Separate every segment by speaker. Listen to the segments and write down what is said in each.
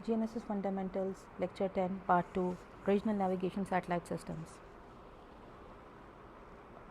Speaker 1: GNSS Fundamentals, Lecture 10, Part 2, Regional Navigation Satellite Systems.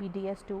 Speaker 1: BDS2,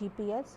Speaker 1: GPS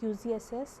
Speaker 1: QGSS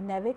Speaker 1: NAVIC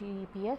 Speaker 1: GPS,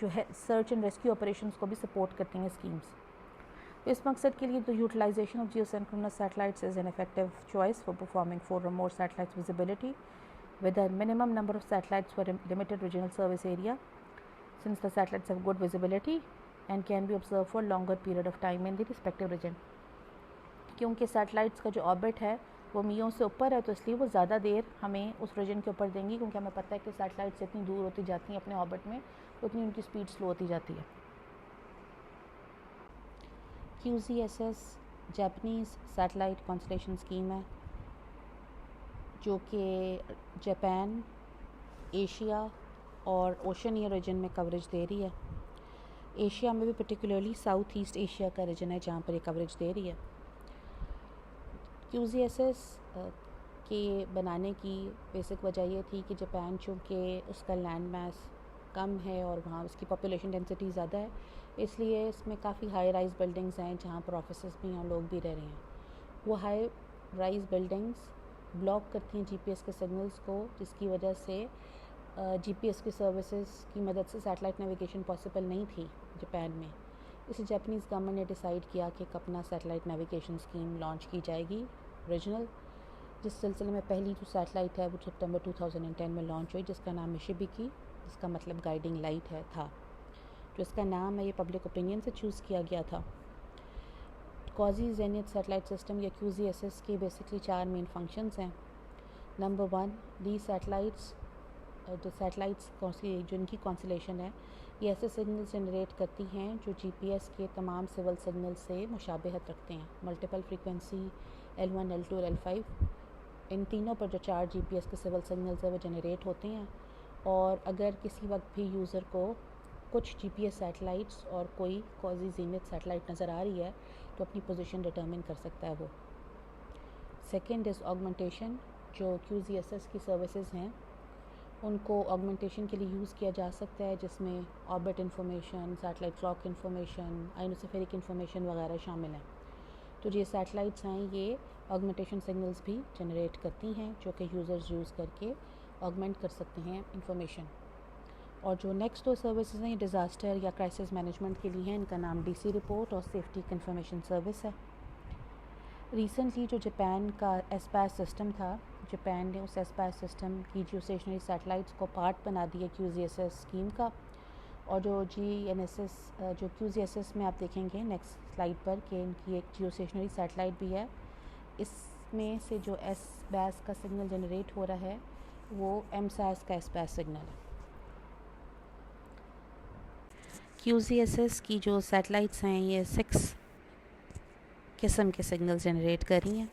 Speaker 1: جو ہے search and rescue operations کو بھی support کرتی ہیں اسکیمس. تو اس مقصد کے لیے تو utilization of geosynchronous satellites is an effective choice for performing 4 or more satellites visibility with a minimum number of satellites for a limited regional service area, since the satellites have good visibility and can be observed for longer period of time in the respective region. کیونکہ satellites کا جو orbit ہے وہ میوں سے اوپر ہے تو اس لیے وہ زیادہ دیر ہمیں اس ریجن کے اوپر دیں گی, کیونکہ ہمیں پتہ ہے کہ سیٹلائٹس اتنی دور ہوتی جاتی ہیں اپنے آربٹ میں اتنی ان کی اسپیڈ سلو ہوتی جاتی ہے. QZSS Japanese satellite constellation scheme ہے جو کہ جاپان, ایشیا اور اوشنیا ریجن میں کوریج دے رہی ہے. ایشیا میں بھی پرٹیکولرلی ساؤتھ ایسٹ ایشیا کا ریجن ہے جہاں پر یہ کوریج دے رہی ہے. QZSS کے بنانے کی بیسک وجہ یہ تھی کہ جاپان چونکہ اس کا لینڈ میس کم ہے اور وہاں اس کی پاپولیشن ڈینسٹی زیادہ ہے, اس لیے اس میں کافی ہائی رائز بلڈنگز ہیں جہاں پر آفیسز بھی ہیں, لوگ بھی رہ رہے ہیں. وہ ہائی رائز بلڈنگز بلاک کرتی ہیں جی پی ایس کے سگنلز کو, جس کی وجہ سے جی پی ایس کی سروسز کی مدد سے سیٹلائٹ نیویگیشن پاسبل نہیں تھی جاپان میں. اس لیے جاپنیز گورنمنٹ نے ڈیسائیڈ کیا کہ ایک اپنا سیٹلائٹ نیویگیشن اسکیم لانچ کی جائے گی ریجنل, جس سلسلے میں پہلی جو سیٹلائٹ ہے وہ سپٹمبر 2010 میں لانچ ہوئی, جس کا نام ہے شیبیکی, جس کا مطلب گائیڈنگ لائٹ ہے تھا. جو اس کا نام ہے یہ پبلک اوپینین سے چوز کیا گیا تھا. کوزی زینیت سیٹلائٹ سسٹم یا QZSS کے بیسکلی 4 مین فنکشنز ہیں. نمبر 1, دی سیٹلائٹس جو سیٹلائٹس جن کی کانسلیشن ہے یہ ایسے سگنلز جنریٹ کرتی ہیں جو جی پی ایس کے تمام سول سگنل سے مشابہت رکھتے ہیں. ملٹیپل فریکوینسی L1, L2 اور L5 ان تینوں پر جو 4 جی پی ایس کے سول سگنلز ہیں وہ جنریٹ ہوتے ہیں, اور اگر کسی وقت بھی یوزر کو کچھ جی پی ایس سیٹلائٹس اور کوئی کوزی زینت سیٹلائٹ نظر آ رہی ہے تو اپنی پوزیشن ڈٹرمن کر سکتا ہے وہ. Second is augmentation. جو QZSS کی سروسز ہیں ان کو آگمنٹیشن کے لیے یوز کیا جا سکتا ہے, جس میں orbit information, satellite clock information, ionospheric information وغیرہ شامل ہیں. تو یہ سیٹلائٹس ہیں یہ آگمنٹیشن سگنلز بھی جنریٹ کرتی ہیں جو کہ یوزرز یوز کر کے آگمنٹ کر سکتے ہیں انفارمیشن. اور جو نیکسٹ 2 سروسز ہیں یہ ڈیزاسٹر یا کرائسس مینجمنٹ کے لیے ہیں, ان کا نام DC رپورٹ اور سیفٹی انفارمیشن سروس ہے. ریسنٹلی جو جاپان کا ایسپیس سسٹم تھا, جاپان نے اس ایسپیس سسٹم کی جیو اسٹیشنری سیٹلائٹس کو پارٹ بنا دیا QZSS اسکیم کا, اور جو جو QZSS میں آپ دیکھیں گے نیکسٹ سلائڈ پر کہ ان کی ایک جیو اسٹیشنری سیٹلائٹ بھی ہے. اس میں سے جو ایسپیس کا سگنل جنریٹ ہو رہا ہے وہ MSAS کا ایسپیس سگنل ہے. QZSS کی جو سیٹلائٹس ہیں یہ 6 قسم کے سگنل جنریٹ کر رہی ہیں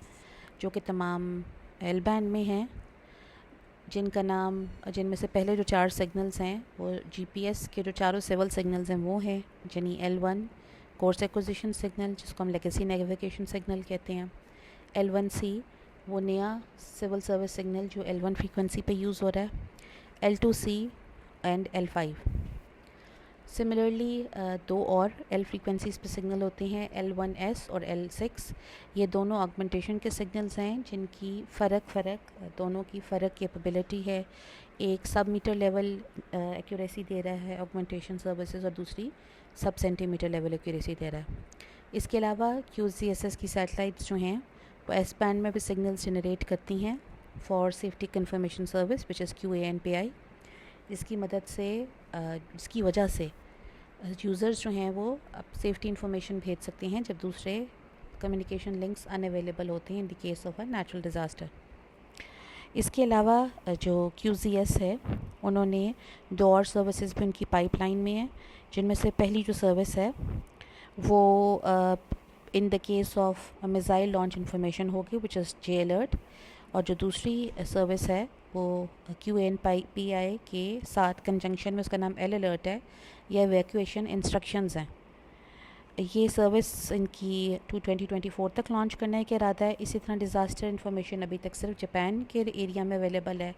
Speaker 1: جو کہ تمام ایل بینڈ میں ہیں, جن میں سے پہلے جو 4 سگنلز ہیں وہ جی پی ایس کے جو چاروں سول سگنلز ہیں وہ ہیں, یعنی L1 کورس ایکوزیشن سگنل جس کو ہم لیگیسی نیویگیشن سگنل کہتے ہیں, L1C وہ نیا سول سروس سگنل جو L1 فریکوینسی پہ یوز ہو رہا ہے, L2C اینڈ L5. سملرلی 2 اور L فریکوینسیز پہ سگنل ہوتے ہیں, L1S اور L6. یہ دونوں آگمنٹیشن کے سگنلز ہیں جن کی دونوں کی فرق کیپیبلٹی ہے. ایک سب میٹر لیول ایکوریسی دے رہا ہے آگمنٹیشن سروسز, اور دوسری سب سینٹی میٹر لیول ایکوریسی دے رہا ہے. اس کے علاوہ QZSS کی سیٹلائٹس جو ہیں وہ ایس بینڈ میں بھی سگنلز جنریٹ کرتی ہیں for safety information service which is QANPI, جس کی وجہ سے یوزرز جو ہیں وہ اب سیفٹی انفارمیشن بھیج سکتے ہیں جب دوسرے کمیونیکیشن لنکس ان اویلیبل ہوتے ہیں in the case of a natural disaster. اس کے علاوہ جو QZS ہے انہوں نے 2 اور سروسز بھی ان کی پائپ لائن میں ہیں, جن میں سے پہلی جو سروس ہے وہ in the case of missile launch information ہوگی وچ از J Alert, اور جو دوسری سروس ہے وہ QANPI کے ساتھ کنجنکشن میں اس کا نام L Alert ہے, یا ایویکویشن انسٹرکشنز ہیں. یہ سروس ان کی 2024 تک لانچ کرنے کا ارادہ ہے. اسی طرح ڈیزاسٹر انفارمیشن ابھی تک صرف جاپان کے ایریا میں اویلیبل ہے.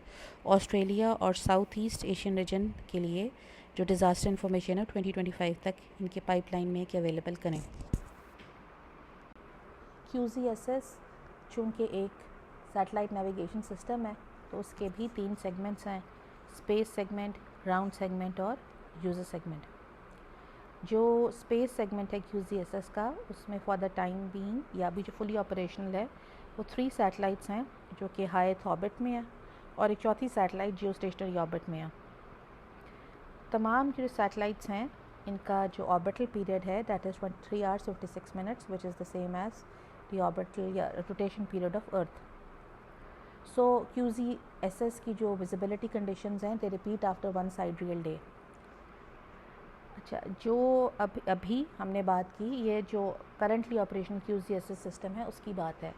Speaker 1: آسٹریلیا اور ساؤتھ ایسٹ ایشین ریجن کے لیے جو ڈیزاسٹر انفارمیشن ہے 2025 تک ان کے پائپ لائن میں کہ اویلیبل کریں. QZSS چونکہ ایک سیٹلائٹ نیویگیشن سسٹم ہے تو اس کے بھی 3 سیگمنٹس ہیں, اسپیس سیگمنٹ, گراؤنڈ سیگمنٹ اور یوزر سیگمنٹ. جو اسپیس سیگمنٹ ہے QGSS کا، اس میں فار دا ٹائم بینگ یا ابھی جو فلی آپریشنل ہے وہ 3 سیٹلائٹس ہیں جو کہ ہائی ارتھ آربٹ میں ہیں، اور ایک چوتھی سیٹلائٹ جیو اسٹیشنری آربٹ میں ہے۔ تمام جو سیٹلائٹس ہیں ان کا جو آربٹل پیریڈ ہے that is 3 hours 56 minutes which is the same as the orbital یا rotation period of earth. So QGSS کی جو ویزیبلٹی کنڈیشنز ہیں they repeat after one sidereal day. اچھا، جو ابھی ہم نے بات کی یہ جو کرنٹلی آپریشن QGSS سسٹم ہے اس کی بات ہے،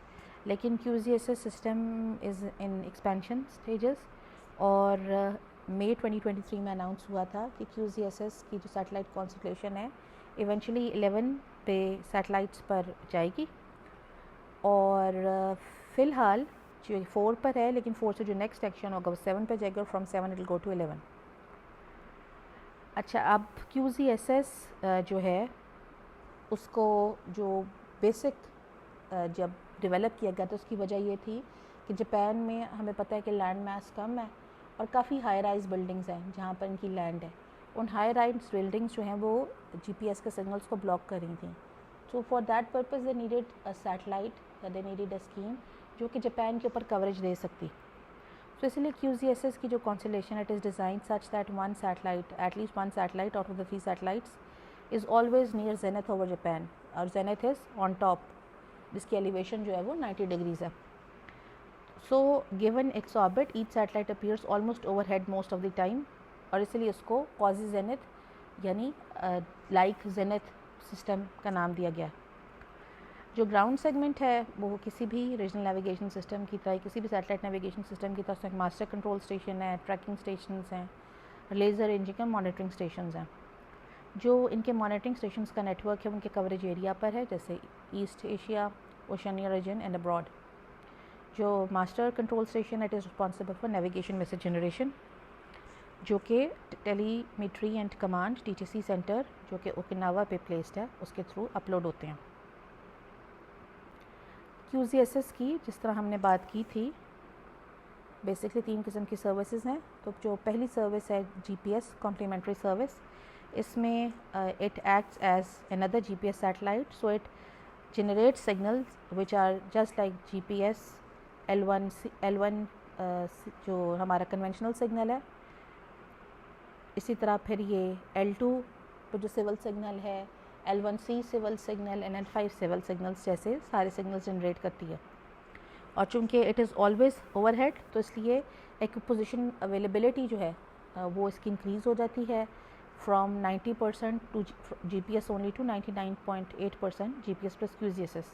Speaker 1: لیکن QGSS system is in expansion stages, اور مئی 2023 میں اناؤنس ہوا تھا کہ QGSS کی جو سیٹلائٹ کانسٹلیشن ہے ایونچولی 11 پہ سیٹلائٹس پر جائے گی، اور فی الحال جو 4 پر ہے، لیکن 4 سے جو نیکسٹ ایکشن ہوگا وہ 7 پہ جائے گا، اور from 7 it will go to 11۔ اچھا، اب QGSS جو ہے اس کو جو بیسک جب ڈیولپ کیا گیا تو اس کی وجہ یہ تھی کہ جاپان میں ہمیں پتہ ہے کہ لینڈ میس کم ہے اور کافی ہائی رائز بلڈنگز ہیں جہاں پر ان کی لینڈ ہے، ان ہائی رائز بلڈنگز جو ہیں وہ GPS کے سگنلز کو بلاک کر رہی تھیں، so for that purpose they needed a satellite یا دے نیڈیڈ اے اسکیم جو کہ جاپان کے اوپر کوریج دے سکتی۔ تو اس لیے QGSS کی جو constellation it is design such that one satellite at least one satellite out of the 3 satellites is always near zenith over Japan, اور زینتھ از آن ٹاپ، جس کی ایلیویشن جو ہے وہ 90 ڈگریز ہے۔ So given its orbit each satellite appears almost overhead most of the time, اور اس لیے اس کو کوازی زینتھ یعنی لائک زینتھ سسٹم کا نام دیا گیا۔ جو گراؤنڈ سیگمنٹ ہے وہ کسی بھی ریجنل نیویگیشن سسٹم کی طرح، کسی بھی سیٹلائٹ نیویگیشن سسٹم کی طرف سے ماسٹر کنٹرول اسٹیشن ہے، ٹریکنگ اسٹیشنز ہیں، لیزر انجن مانیٹرنگ اسٹیشنز ہیں۔ جو ان کے مانیٹرنگ اسٹیشنز کا نیٹ ورک ہے ان کے کوریج ایریا پر ہے، جیسے East Asia, Oceania region and abroad. جو master control station it is responsible for navigation message generation, جو کہ telemetry and command TTC centre جو کہ اوکیناوا پہ پلیسڈ ہے اس کے تھرو اپلوڈ ہوتے ہیں۔ QGSS کی جس طرح ہم نے بات کی تھی بیسکلی 3 قسم کی سروسز ہیں، تو جو پہلی سروس ہے GPS کمپلیمنٹری سروس، اس میں it acts as another GPS satellite, so it generates signals which are just like GPS L1 جو ہمارا کنونشنل سگنل ہے، اسی طرح پھر یہ L2 پہ جو سول سگنل ہے، L1C civil signal and L5 civil signals جیسے سارے سگنلز جنریٹ کرتی ہے، اور چونکہ it is always overhead تو اس لیے ایک پوزیشن اویلیبلٹی جو ہے وہ اس کی انکریز ہو جاتی ہے from 90% to GPS only to 99.8% GPS plus QGSS۔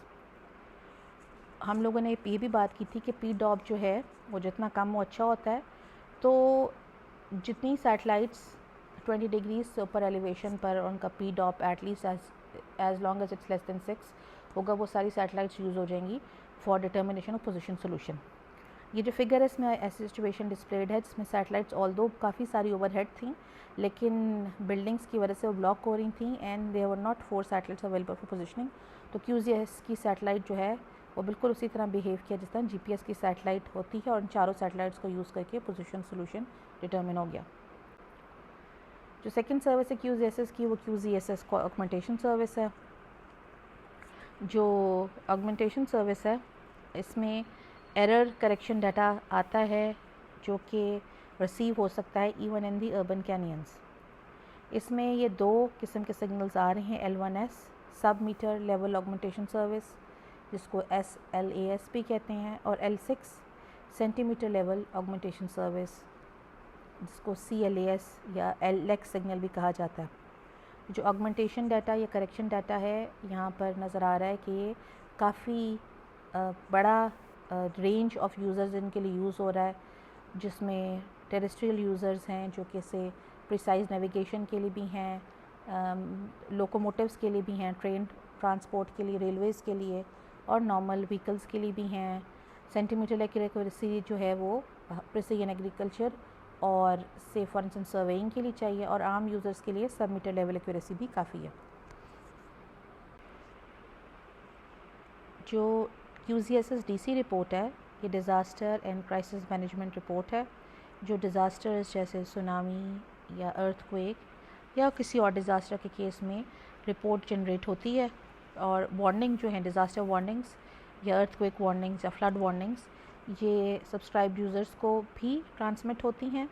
Speaker 1: ہم لوگوں نے یہ بھی بات کی تھی کہ پی ڈاپ جو ہے وہ جتنا کم وہ اچھا ہوتا ہے، تو جتنی سیٹلائٹس 20 ڈگریز سے اوپر ایلیویشن پر ان کا P DOP at least as long as it's less than 6 ہوگا، وہ ساری سیٹلائٹس یوز ہو جائیں گی for determination of position solution. یہ جو فگر ہے اس میں ایسی سچویشن ڈسپلیڈ ہے جس میں سیٹلائٹس آلدو کافی ساری اوور ہیڈ تھیں لیکن بلڈنگس کی وجہ سے وہ بلاک ہو رہی تھیں and there were not 4 satellites available for positioning, تو QGS کی سیٹلائٹ جو ہے وہ بالکل اسی طرح بیہیو کیا جس طرح GPS کی سیٹلائٹ ہوتی ہے، اور ان چاروں سیٹلائٹس کو یوز کر کے پوزیشن سولوشن ڈٹرمن ہو گیا۔ جو سیکنڈ سروس ہے QGSS کی وہ QGSS کو آگمنٹیشن سروس ہے۔ جو آگمنٹیشن سروس ہے اس میں ایرر کریکشن ڈیٹا آتا ہے جو کہ ریسیو ہو سکتا ہے ایون ان دی اربن کینینز۔ اس میں یہ 2 قسم کے سگنلز آ رہے ہیں، L1S sub meter level augmentation service جس کو SLAS بھی کہتے ہیں، اور L6 centimeter level augmentation service جس کو CLAS یا LX سگنل بھی کہا جاتا ہے۔ جو آگمنٹیشن ڈیٹا یا کریکشن ڈیٹا ہے یہاں پر نظر آ رہا ہے کہ یہ کافی بڑا رینج آف یوزرز ان کے لیے یوز ہو رہا ہے، جس میں ٹیریسٹریل یوزرز ہیں جو کہ سے پریسائز نیویگیشن کے لیے بھی ہیں، لوکوموٹیوز کے لیے بھی ہیں، ٹرین ٹرانسپورٹ کے لیے، ریلویز کے لیے، اور نارمل وہیکلز کے لیے بھی ہیں۔ سینٹی میٹر ایکوریسی جو ہے وہ پریسیژن ایگریکلچر اور سے فار انسٹنس سرویئنگ کے لیے چاہیے، اور عام یوزرز کے لیے سب میٹر لیول ایکوریسی بھی کافی ہے۔ جو QGSS DC رپورٹ ہے یہ disaster and crisis management report ہے، جو ڈیزاسٹرز جیسے سونامی یا ارتھ کویک یا کسی اور ڈیزاسٹر کے کیس میں رپورٹ جنریٹ ہوتی ہے. اور وارننگ جو ہیں ڈیزاسٹر وارننگس یا ارتھ کوئک وارننگس یا فلڈ وارننگس یہ سبسکرائبڈ یوزرس کو بھی ٹرانسمٹ ہوتی ہیں،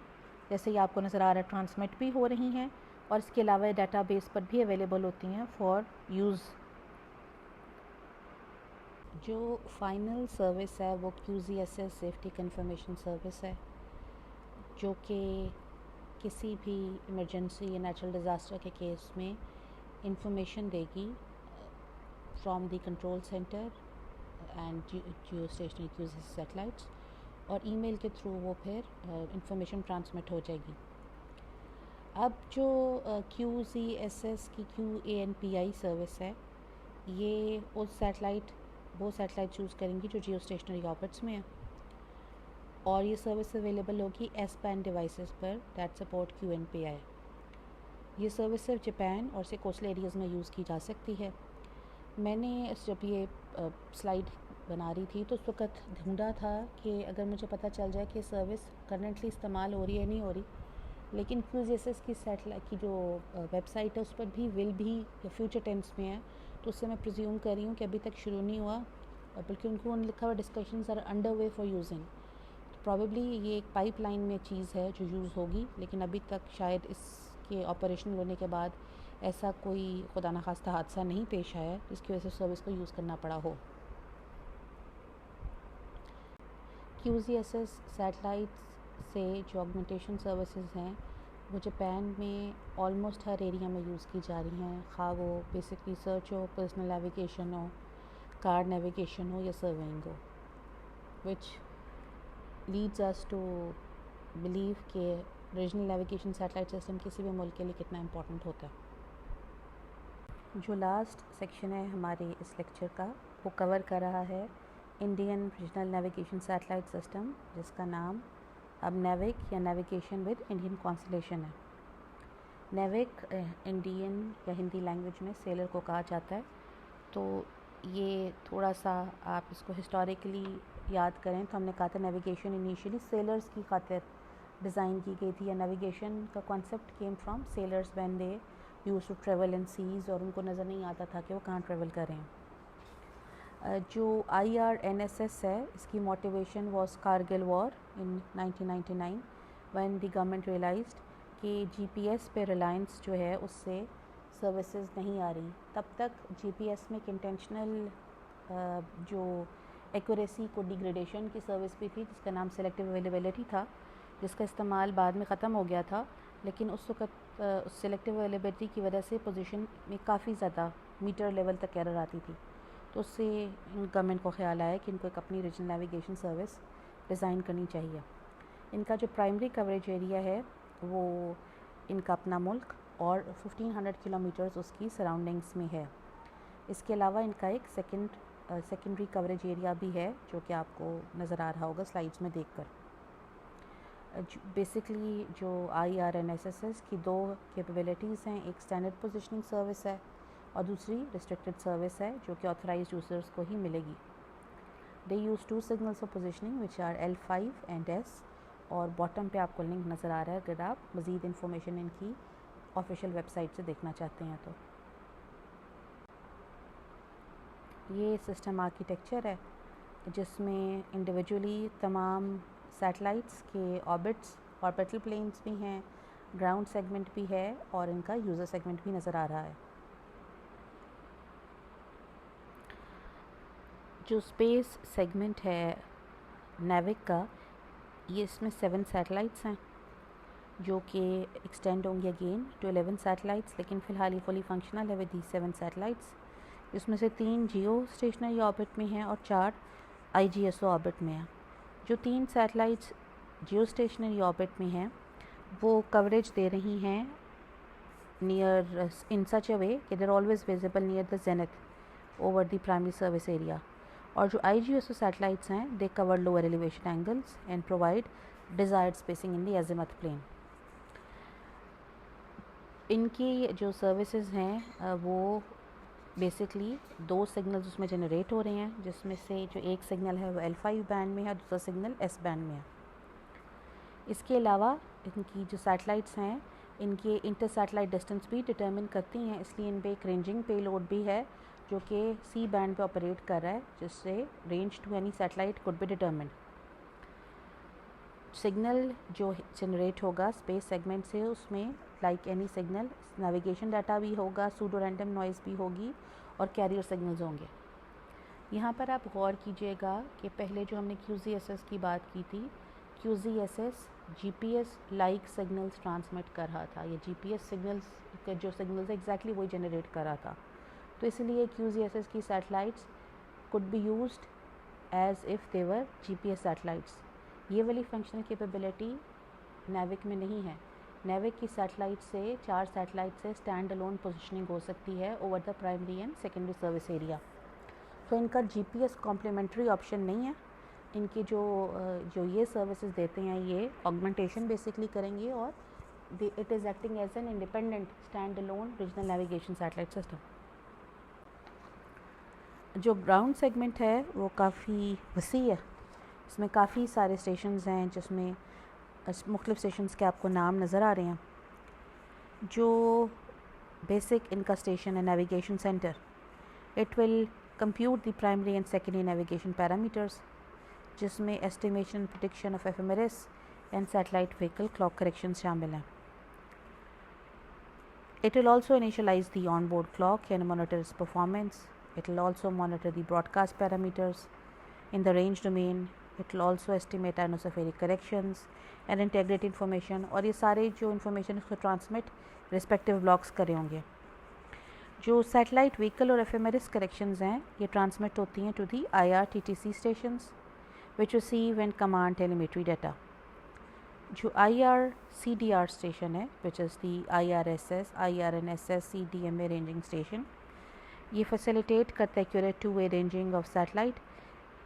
Speaker 1: جیسے یہ آپ کو نظر آ رہا ہے ٹرانسمٹ بھی ہو رہی ہیں، اور اس کے علاوہ ڈیٹا بیس پر بھی اویلیبل ہوتی ہیں فار یوز. جو فائنل سروس ہے وہ QZSS سیفٹی کنفرمیشن سروس ہے، جو کہ کسی بھی ایمرجنسی یا نیچرل ڈیزاسٹر کے کیس میں انفارمیشن دے گی from the control centre and geostationary QZSS satellites, اور ای میل کے تھرو وہ پھر انفارمیشن ٹرانسمٹ ہو جائے گی. اب جو QZSS کی QANPI سروس ہے، یہ وہ سیٹلائٹ چوز کریں گی جو جیو اسٹیشنری آربٹس میں ہیں، اور یہ سروس اویلیبل ہوگی ایس بینڈ ڈیوائسز پر دیٹ سپورٹ QNPI. یہ سروس صرف جاپان اور سے کوسٹل ایریاز میں یوز کی جا سکتی ہے. میں نے جب یہ سلائیڈ بنا رہی تھی تو اس وقت ڈھونڈا تھا کہ اگر مجھے پتہ چل جائے کہ سروس کرنٹلی استعمال ہو رہی ہے نہیں ہو رہی، لیکن QZSS کی سیٹلائٹ کی جو ویب سائٹ ہے اس پر بھی ول بھی یا فیوچر ٹینس میں ہے، تو اس سے میں پریزیوم کر رہی ہوں کہ ابھی تک شروع نہیں ہوا، بلکہ ان کو لکھا ہوا discussions are under way for using. Probably یہ ایک پائپ لائن میں چیز ہے جو یوز ہوگی، لیکن ابھی تک شاید اس کے آپریشنل ہونے کے بعد ایسا کوئی خدا نخواستہ حادثہ نہیں پیش آیا جس کی وجہ سے سروس کو یوز کرنا پڑا ہو. QZSS سیٹلائٹ سے جو آگمنٹیشن سروسز ہیں وہ جاپان میں آلموسٹ ہر ایریا میں یوز کی جا رہی ہیں، خواہ وہ بیسک ریسرچ ہو، پرسنل نیویگیشن ہو، کار نیویگیشن ہو یا سروینگ ہو، which leads us to believe کہ ریجنل نیویگیشن سیٹلائٹ سسٹم کسی بھی ملک کے لیے کتنا امپورٹنٹ ہوتا ہے. جو لاسٹ سیکشن ہے ہمارے اس لیکچر کا وہ کور کر رہا ہے Indian regional navigation satellite system, جس کا نام اب نیوک یا نیویگیشن ود انڈین کانسلیشن ہے. نیوک انڈین یا ہندی لینگویج میں سیلر کو کہا جاتا ہے. تو یہ تھوڑا سا آپ اس کو ہسٹوریکلی یاد کریں تو ہم نے کہا تھا نیویگیشن انیشیلی سیلرز کی خاطر ڈیزائن کی گئی تھی، یا نیویگیشن کا concept came from sailors when they used to travel in seas, اور ان کو نظر نہیں آتا تھا کہ وہ کہاں ٹریول کریں. جو IRNSS ہے اس کی motivation was Kargil war in 1999 when the government realised کہ GPS پہ ریلائنس جو ہے اس سے سروسز نہیں آ رہی. تب تک GPS میں ایک انٹینشنل جو ایکوریسی کو ڈیگریڈیشن کی سروس بھی تھی جس کا نام سلیکٹیو اویلیبلٹی تھا، جس کا استعمال بعد میں ختم ہو گیا تھا، لیکن اس وقت اس سلیکٹیو اویلیبلٹی کی وجہ سے پوزیشن میں کافی زیادہ میٹر لیول تک ایرر آتی تھی. تو اس سے گورنمنٹ کو خیال آیا کہ ان کو ایک اپنی ریجنل نیویگیشن سروس ڈیزائن کرنی چاہیے. ان کا جو پرائمری کوریج ایریا ہے وہ ان کا اپنا ملک اور 1500 کلومیٹرز اس کی سراؤنڈنگس میں ہے. اس کے علاوہ ان کا ایک سیکنڈری کوریج ایریا بھی ہے جو کہ آپ کو نظر آ رہا ہوگا سلائیڈز میں دیکھ کر. بیسکلی جو IRNSS کی دو کیپیبلٹیز ہیں، ایک اسٹینڈرڈ پوزیشننگ سروس ہے اور دوسری ریسٹرکٹڈ سروس ہے جو کہ آتھورائزڈ یوزرز کو ہی ملے گی. They use 2 signals for positioning which are L5 and S، اور باٹم پہ آپ کو لنک نظر آ رہا ہے اگر آپ مزید انفارمیشن ان کی آفیشیل ویب سائٹ سے دیکھنا چاہتے ہیں. تو یہ سسٹم آرکیٹیکچر ہے جس میں انڈیویجولی تمام سیٹلائٹس کے آربٹل پلینز بھی ہیں، گراؤنڈ سیگمنٹ بھی ہے اور ان کا یوزر سیگمنٹ بھی نظر آ رہا ہے. جو اسپیس سیگمنٹ ہے نیوک کا، یہ اس میں 7 سیٹلائٹس ہیں جو کہ ایکسٹینڈ ہوں گے اگین ٹو 11 سیٹلائٹس، لیکن فی الحال یہ فلی فنکشنل ہے ود دی 7 سیٹلائٹس. اس میں سے 3 جیو اسٹیشنری آربٹ میں ہیں اور 4 IGSO آربٹ میں ہیں. جو 3 سیٹلائٹس جیو اسٹیشنری آربٹ میں ہیں وہ کوریج دے رہی ہیں near in such a way کہ they're always visible near the zenith over the primary service area. اور جو IGSO سیٹلائٹس ہیں they cover lower elevation angles and provide desired spacing in the azimuth plane. ان کی جو سروسز ہیں وہ بیسکلی 2 سگنلز اس میں جنریٹ ہو رہے ہیں، جس میں سے جو ایک سگنل ہے وہ L5 بینڈ میں ہے، دوسرا سگنل S بینڈ میں ہے. اس کے علاوہ ان کی جو سیٹلائٹس ہیں ان کے انٹر سیٹلائٹ ڈسٹینس بھی ڈٹرمن کرتی ہیں، اس لیے ان پہ ایک رینجنگ پے لوڈ بھی ہے جو کہ سی بینڈ پہ آپریٹ کر رہا ہے، جس سے range to any satellite could be determined. Signal جو جنریٹ ہوگا اسپیس سیگمنٹ سے، اس میں like any signal navigation data بھی ہوگا، سوڈو رینڈم نوائز بھی ہوگی اور کیریئر سگنلز ہوں گے. یہاں پر آپ غور کیجئے گا کہ پہلے جو ہم نے کیو زی ایس ایس کی بات کی تھی، Q Z S S G P S like signals transmit کر رہا تھا، یا جی پی ایس سگنلز کے جو سگنلز ایگزیکٹلی وہی جنریٹ کر رہا تھا. تو اس لیے کیو زی ایس ایس کی satellites could be used as if they were G P S satellites. یہ والی فنکشنل کیپیبلٹی نیوک میں نہیں ہے. نیوک کی سیٹلائٹ سے 4 سیٹلائٹ سے اسٹینڈ الون پوزیشننگ ہو سکتی ہے over the primary and secondary service area. تو ان کا جی پی ایس کمپلیمنٹری آپشن نہیں ہے. ان کی جو یہ سروسز دیتے ہیں یہ آگمنٹیشن بیسکلی کریں گے، اور it is acting as an independent stand alone regional navigation satellite system. جو گراؤنڈ سیگمنٹ ہے وہ کافی وسیع ہے، اس میں کافی سارے اسٹیشنز ہیں، جس میں مختلف اسٹیشنز کے آپ کو نام نظر آ رہے ہیں. جو بیسک ان کا اسٹیشن ہے navigation centre, it will compute the primary and secondary navigation parameters, جس میں estimation prediction of ephemeris and satellite vehicle clock correction شامل ہیں. It will also initialize the onboard clock and monitor its performance. It will also monitor the broadcast parameters in the range domain. It will also estimate anospheric corrections and integrate information. اور یہ سارے جو information اس کو transmit respective blocks کرے ہوں گے. جو satellite vehicle اور ایفیمرس کریکشنز ہیں یہ ٹرانسمٹ ہوتی ہیں to the I R T T C stations which receive and command telemetry data. جو I R C D R station ہے which is the I R S S I R N S S C D M A ranging station, یہ facilitate کرتا ہے accurate two way ranging of satellite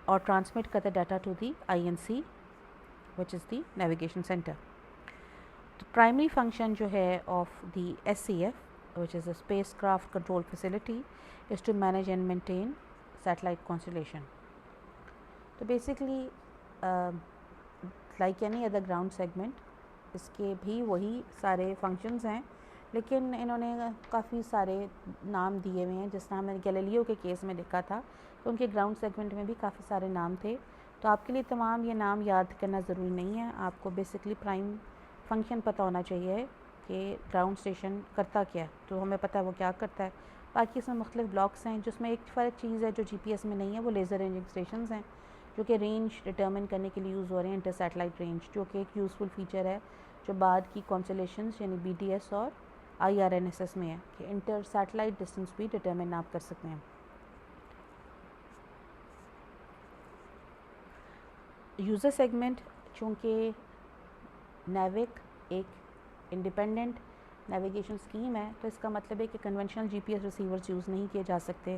Speaker 1: اور transmit کرتا ہے data to the I N C which is the navigation centre. تو primary function جو ہے of the S C F which is a space craft control facility is to manage and maintain satellite constellation. تو basically like any other ground segment اس کے بھی وہی سارے functions ہیں، لیکن انہوں نے کافی سارے نام دیے ہوئے ہیں. جس طرح میں نے گیلیلیو کے کیس میں دیکھا تھا تو ان کے گراؤنڈ سیگمنٹ میں بھی کافی سارے نام تھے. تو آپ کے لیے تمام یہ نام یاد کرنا ضروری نہیں ہے، آپ کو بیسکلی پرائم فنکشن پتہ ہونا چاہیے کہ گراؤنڈ اسٹیشن کرتا کیا ہے، تو ہمیں پتہ ہے وہ کیا کرتا ہے. باقی اس میں مختلف بلاکس ہیں، جس میں ایک فرق چیز ہے جو جی پی ایس میں نہیں ہے، وہ لیزر رینجنگ اسٹیشنز ہیں جو کہ رینج ڈٹرمن کرنے کے لیے یوز ہو رہے ہیں، انٹر سیٹلائٹ رینج، جو کہ ایک یوزفل فیچر ہے جو بعد کی کانسٹیلیشنز یعنی بی ڈی ایس اور I R N S S میں ہے کہ انٹر سیٹلائٹ ڈسٹینس بھی ڈٹرمن آپ کر سکتے ہیں. یوزر سیگمنٹ چونکہ نیوک ایک انڈیپینڈنٹ نیویگیشن اسکیم ہے، تو اس کا مطلب ہے کہ کنونشنل جی پی ایس ریسیورز یوز نہیں کیے جا سکتے.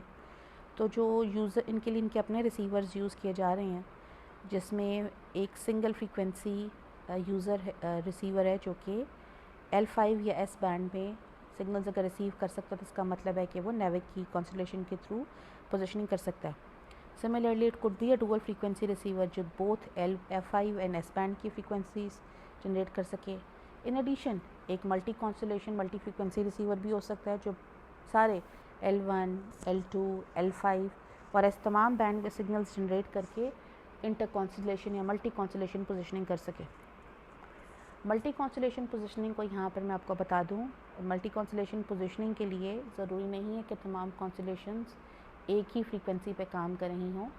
Speaker 1: تو جو یوزر ان کے لیے ان کے اپنے ریسیورز یوز کیے جا رہے ہیں، جس میں ایک سنگل فریکوینسی یوزر ریسیور ہے جو کہ L5 یا ایس بینڈ میں سگنلز اگر ریسیو کر سکتا ہے تو اس کا مطلب ہے کہ وہ نیوک کی کانسٹیلیشن کے تھرو پوزیشننگ کر سکتا ہے. Similarly it could be a dual frequency receiver جو both F5 and S band کی فریکوینسیز جنریٹ کر سکے. ان ایڈیشن ایک multi constellation multi frequency receiver بھی ہو سکتا ہے جو سارے L1 L2 L5 اور ایس تمام بینڈ کے سگنلز جنریٹ کر کے انٹر کانسٹیلیشن یا ملٹی کانسٹیلیشن پوزیشننگ کر سکے. ملٹی کانسٹیلیشن پوزیشننگ کو یہاں پر میں آپ کو بتا دوں، ملٹی کانسٹیلیشن پوزیشننگ کے لیے ضروری نہیں ہے کہ تمام کانسٹیلیشنز ایک ہی فریکوینسی پہ کام کر رہی ہوں.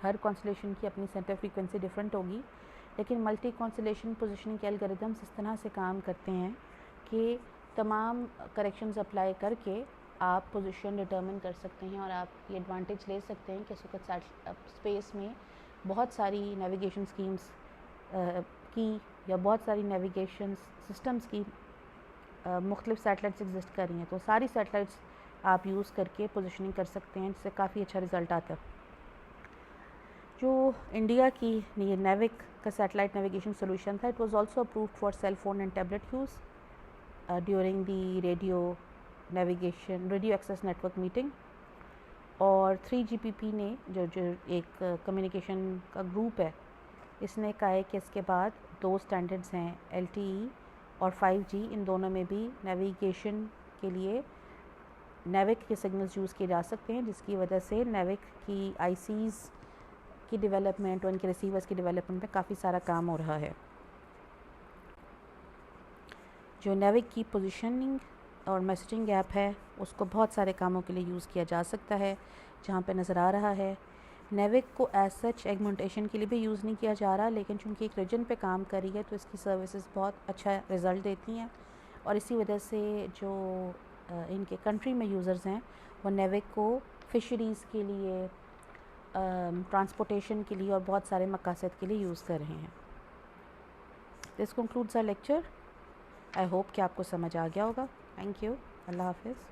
Speaker 1: ہر کانسٹیلیشن کی اپنی سینٹر فریکوینسی ڈفرینٹ ہوگی، لیکن ملٹی کانسٹیلیشن پوزیشننگ کے الگوریدمس اس طرح سے کام کرتے ہیں کہ تمام کریکشنز اپلائی کر کے آپ پوزیشن ڈٹرمن کر سکتے ہیں، اور آپ یہ ایڈوانٹیج لے سکتے ہیں کہ اس وقت اسپیس میں بہت ساری نیویگیشن اسکیمز کی یا بہت ساری نیویگیشن سسٹمز کی مختلف سیٹلائٹس ایگزسٹ کر رہی ہیں. تو ساری سیٹلائٹس آپ یوز کر کے پوزیشننگ کر سکتے ہیں، جس سے کافی اچھا رزلٹ آتا ہے. جو انڈیا کی نیوک کا سیٹلائٹ نیویگیشن سولوشن تھا، it was also approved for sale phone and tablet use during the radio access network meeting. اور 3GPP نے جو ایک کمیونیکیشن کا گروپ ہے، اس نے کہا ہے کہ اس کے بعد 2 اسٹینڈرڈز ہیں LTE اور 5G ان دونوں میں بھی نیویگیشن کے لیے نیوک کے سگنلز یوز کیے جا سکتے ہیں، جس کی وجہ سے نیوک کی آئی سیز کی ڈیولپمنٹ اور ان کے ریسیورز کی ڈیولپمنٹ میں کافی سارا کام ہو رہا ہے۔ جو نیوک کی پوزیشننگ اور میسیجنگ ایپ ہے اس کو بہت سارے کاموں کے لیے یوز کیا جا سکتا ہے، جہاں پہ نظر آ رہا ہے نیوک کو ایز سچ ایگمنٹیشن کے لیے بھی یوز نہیں کیا جا رہا، لیکن چونکہ ایک ریجن پہ کام کر رہی ہے تو اس کی سروسز بہت اچھا رزلٹ دیتی ہیں، اور اسی وجہ سے جو ان کے کنٹری میں یوزرز ہیں وہ نیوک کو فشریز کے لیے، ٹرانسپورٹیشن کے لیے اور بہت سارے مقاصد کے لیے یوز کر رہے ہیں۔ دس کنکلوڈز آور لیکچر۔ آئی ہوپ کہ آپ کو سمجھ آ گیا ہوگا۔ تھینک یو، اللہ حافظ۔